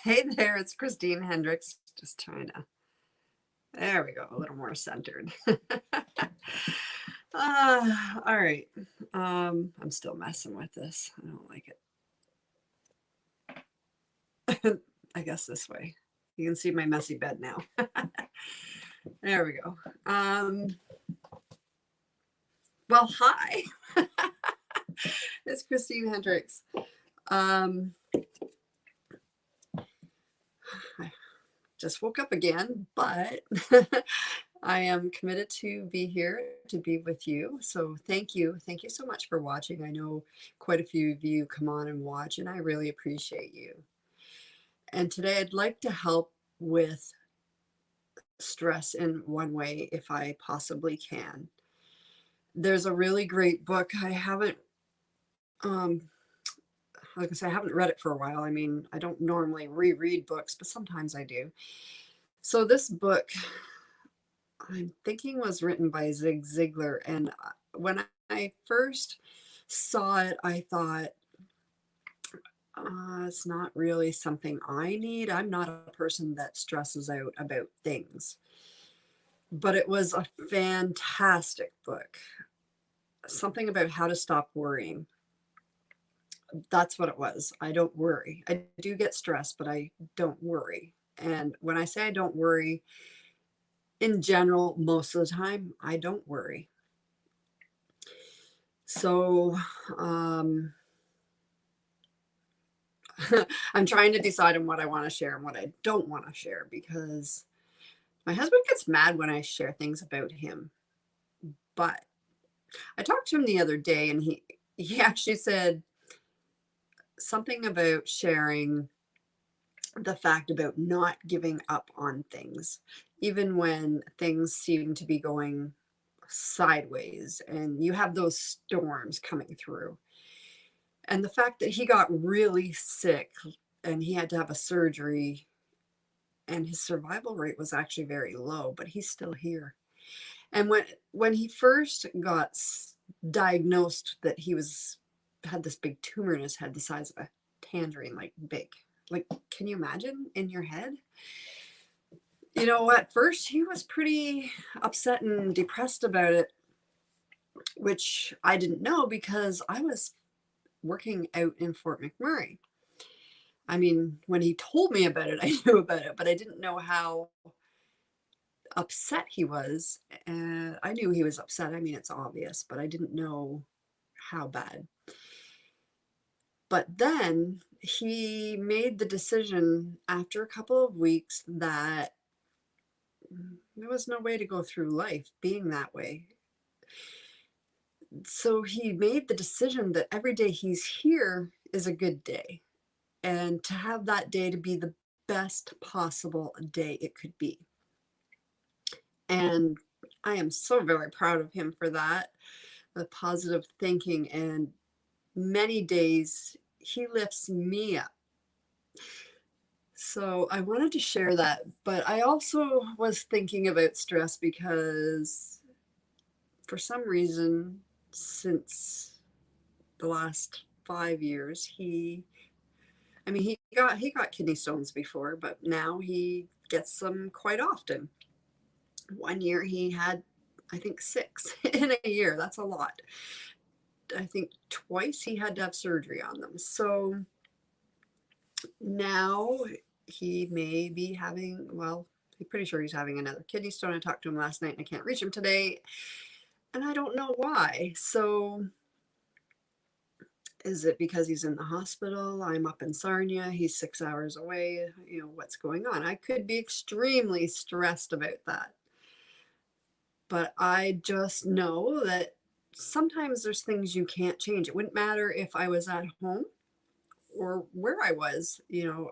Hey there, it's Christine Hendricks. Just trying to, there we go, a little more centered. All right. I'm still messing with this. I don't like it. I guess this way. You can see my messy bed now. There we go. Well, hi. It's Christine Hendricks. Um, I just woke up again, but I am committed to be here to be with you. So thank you. Thank you so much for watching. I know quite a few of you come on and watch, and I really appreciate you. And today I'd like to help with stress in one way if I possibly can. There's a really great book. I haven't, like I said, I haven't read it for a while. I mean, I don't normally reread books, but sometimes I do. So this book, I'm thinking, was written by Zig Ziglar. And when I first saw it, I thought, it's not really something I need. I'm not a person that stresses out about things. But it was a fantastic book. Something about how to stop worrying. That's what it was. I don't worry. I do get stressed, but I don't worry. And when I say I don't worry, in general, most of the time, I don't worry. So, I'm trying to decide on what I want to share and what I don't want to share, because my husband gets mad when I share things about him. But I talked to him the other day, and he actually said something about sharing the fact about not giving up on things, even when things seem to be going sideways and you have those storms coming through. And the fact that he got really sick and he had to have a surgery, and his survival rate was actually very low, but he's still here. And when he first got diagnosed that he had this big tumor in his head, the size of a tangerine, like big. Like, can you imagine in your head? You know, at first he was pretty upset and depressed about it, which I didn't know because I was working out in Fort McMurray. I mean, when he told me about it, I knew about it, but I didn't know how upset he was. I knew he was upset. I mean, it's obvious, but I didn't know how bad. But then he made the decision after a couple of weeks that there was no way to go through life being that way. So he made the decision that every day he's here is a good day, and to have that day to be the best possible day it could be. And I am so very proud of him for that, the positive thinking. And many days he lifts me up. So I wanted to share that, but I also was thinking about stress because for some reason, since the last 5 years, he got kidney stones before, but now he gets them quite often. One year he had, I think, six in a year. That's a lot. I think twice he had to have surgery on them. So now he may be having, well, I'm pretty sure he's having another kidney stone. I talked to him last night and I can't reach him today. And I don't know why. So is it because he's in the hospital? I'm up in Sarnia. He's 6 hours away. You know, what's going on? I could be extremely stressed about that. But I just know that sometimes there's things you can't change. It wouldn't matter if I was at home or where I was,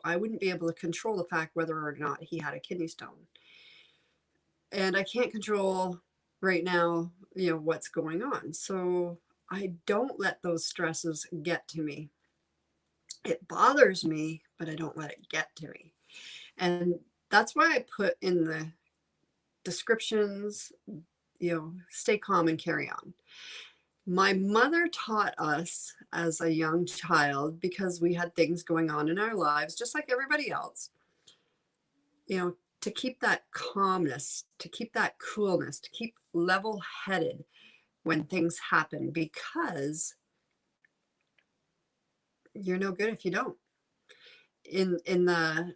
I wouldn't be able to control the fact whether or not he had a kidney stone. And I can't control right now, what's going on. So I don't let those stresses get to me. It bothers me, but I don't let it get to me. And that's why I put in the descriptions, stay calm and carry on. My mother taught us as a young child, because we had things going on in our lives, just like everybody else, to keep that calmness, to keep that coolness, to keep level headed when things happen, because you're no good if you don't. In the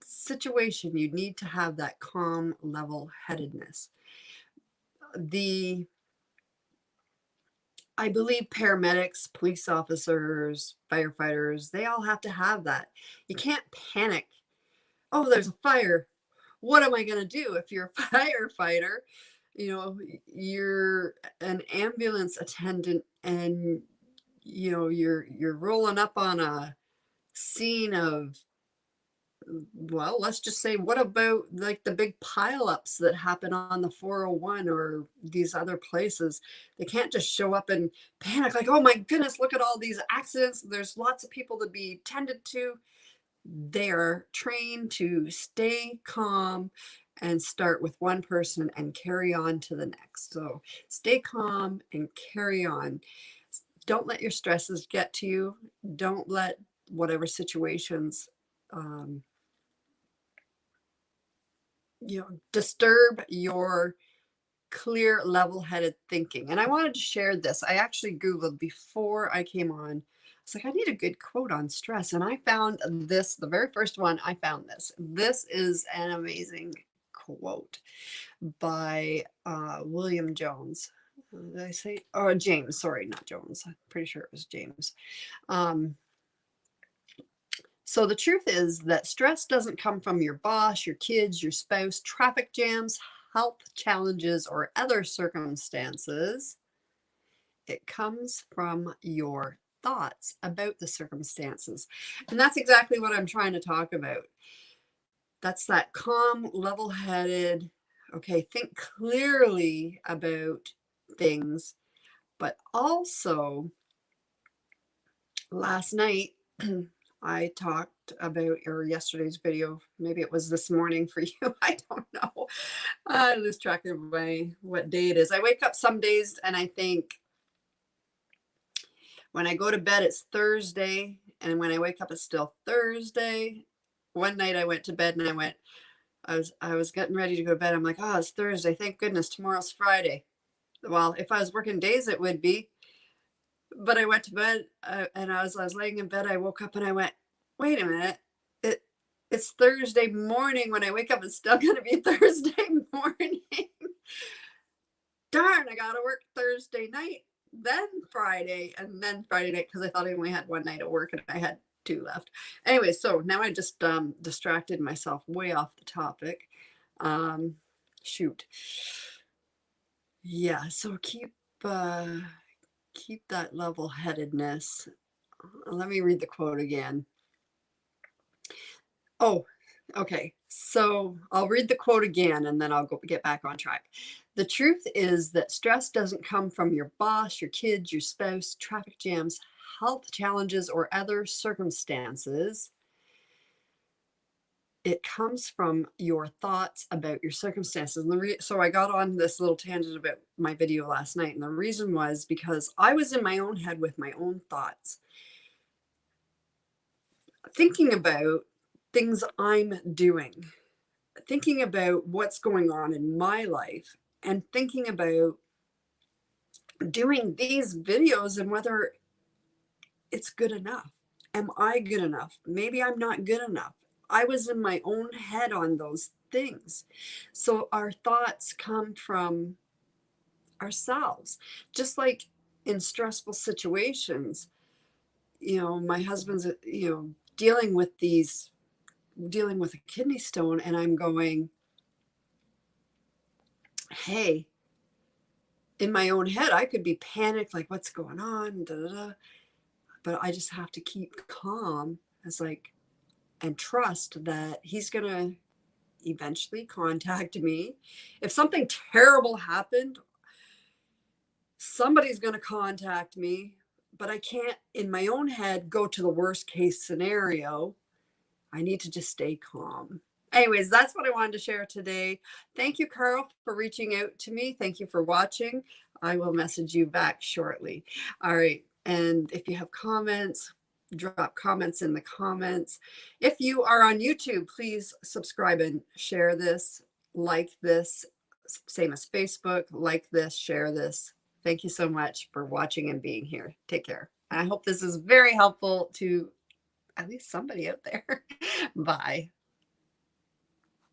situation, you need to have that calm, level headedness. I believe paramedics, police officers, firefighters, they all have to have that. You can't panic. Oh, there's a fire. What am I going to do? If you're a firefighter, you're an ambulance attendant, and you're rolling up on a scene of, well, let's just say, what about like the big pileups that happen on the 401 or these other places? They can't just show up and panic like, oh my goodness, look at all these accidents. There's lots of people to be tended to. They're trained to stay calm and start with one person and carry on to the next. So stay calm and carry on. Don't let your stresses get to you. Don't let whatever situations disturb your clear, level-headed thinking. And I wanted to share this. I actually Googled before I came on. It's like, I need a good quote on stress. And I found this, the very first one, I found this. This is an amazing quote by William Jones. Did I say? Oh, James. Sorry, not Jones. I'm pretty sure it was James. So the truth is that stress doesn't come from your boss, your kids, your spouse, traffic jams, health challenges, or other circumstances. It comes from your thoughts about the circumstances. And that's exactly what I'm trying to talk about. That's that calm, level-headed, okay, think clearly about things. But also, last night, I talked about, or yesterday's video, maybe it was this morning for you. I don't know. I lose track of what day it is. I wake up some days and I think, when I go to bed, it's Thursday. And when I wake up, it's still Thursday. One night I went to bed and I was getting ready to go to bed. I'm like, oh, it's Thursday. Thank goodness. Tomorrow's Friday. Well, if I was working days, it would be. But I went to bed and I was laying in bed. I woke up and I went, wait a minute. It's Thursday morning. When I wake up, it's still going to be Thursday morning. Darn, I got to work Thursday night, then Friday, and then Friday night, because I thought I only had one night of work and I had 2 left. Anyway, so now I just distracted myself way off the topic. Shoot. Yeah, so keep that level-headedness. Let me read the quote again. Oh, okay. So I'll read the quote again and then I'll get back on track. The truth is that stress doesn't come from your boss, your kids, your spouse, traffic jams, health challenges, or other circumstances. It comes from your thoughts about your circumstances. And so I got on this little tangent about my video last night. And the reason was because I was in my own head with my own thoughts, thinking about things I'm doing, thinking about what's going on in my life, and thinking about doing these videos and whether it's good enough. Am I good enough? Maybe I'm not good enough. I was in my own head on those things. So our thoughts come from ourselves. Just like in stressful situations, my husband's, dealing with a kidney stone, and I'm going, hey, in my own head, I could be panicked, like, what's going on? Da, da, da. But I just have to keep calm and trust that he's going to eventually contact me. If something terrible happened, somebody's going to contact me, but I can't, in my own head, go to the worst case scenario. I need to just stay calm. Anyways, that's what I wanted to share today. Thank you, Carl, for reaching out to me. Thank you for watching. I will message you back shortly. All right. And if you have comments, drop comments in the comments. If you are on YouTube, please subscribe and share this, like this, same as Facebook, like this, share this. Thank you so much for watching and being here. Take care. I hope this is very helpful to at least somebody out there. Bye.